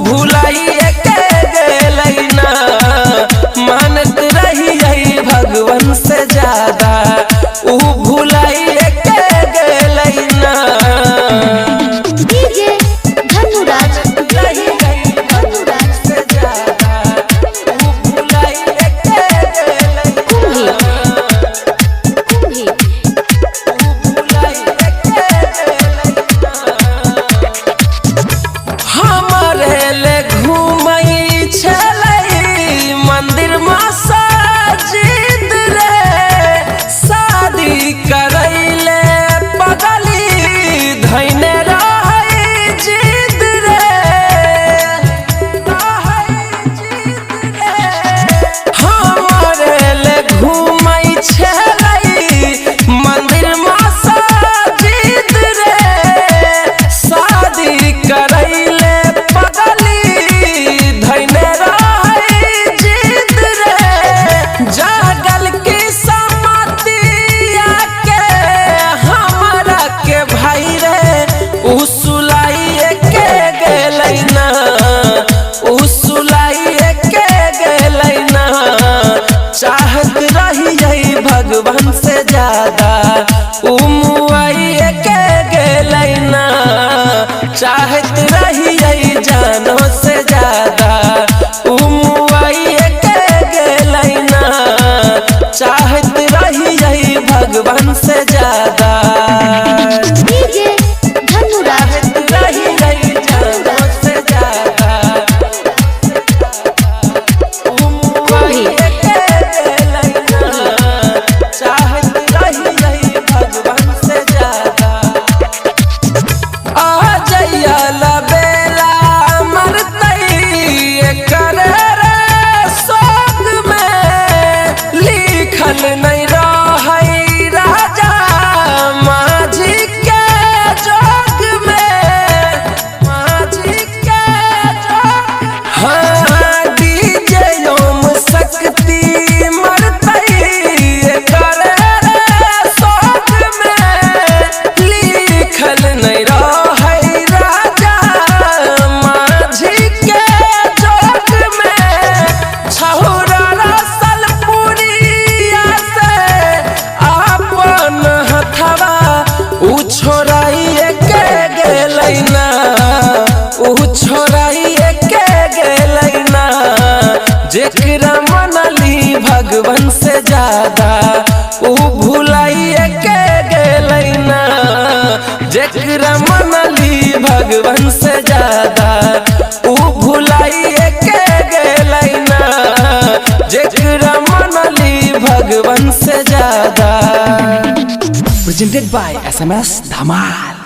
भुलाई के गेलै ना मानत रही भगवान से ज्यादा ऊ भुलाई के गेलै ना डीजे धनुराज मंदिर मस्जिद रे शादी करैले पगली धैने रहै जिद रे हमरे ले घूमै छलै मंदिर मस्जिद रे शादी करैले पगली धैने जागल की सम्मतिया के हमरा के भाई रे उ सुलाई के गेलै ना उ सुलाई के गेलै ना चाहत रही भगवान से ज्यादा उ मुआई के गेलै ना चाहत रही जानो से ज्यादा उ मुआई के गेलै ना चाहत रही भगवान से ज्यादा डीजे धनुराज रही जानो से ज्यादा उ मुआई के गेलै ना चाहत रही भगवान से ज्यादा आ जइया लबेला मरतै करे रे सोग में लिखल नहीं रहै राजा माझी के जोग में माझी के जोग हाँ डीजे ओम शक्ति मरतै करे रे सोग में लिखल नहीं रहै राजा माझी के जोग में छहुरा रसल पुरिया से अपन हथवा उ छोड़ाई के गेलै ना उ छोड़ाई के गेलै ना जेकरा मनली भगवान से ज्यादा उ भुलाई के गेलै ना जेकरा मनली भगवान से ज्यादा उ भुलाई के गेलै ना जेकरा मनली भगवान से ज्यादा Presented by SMS Dhamal.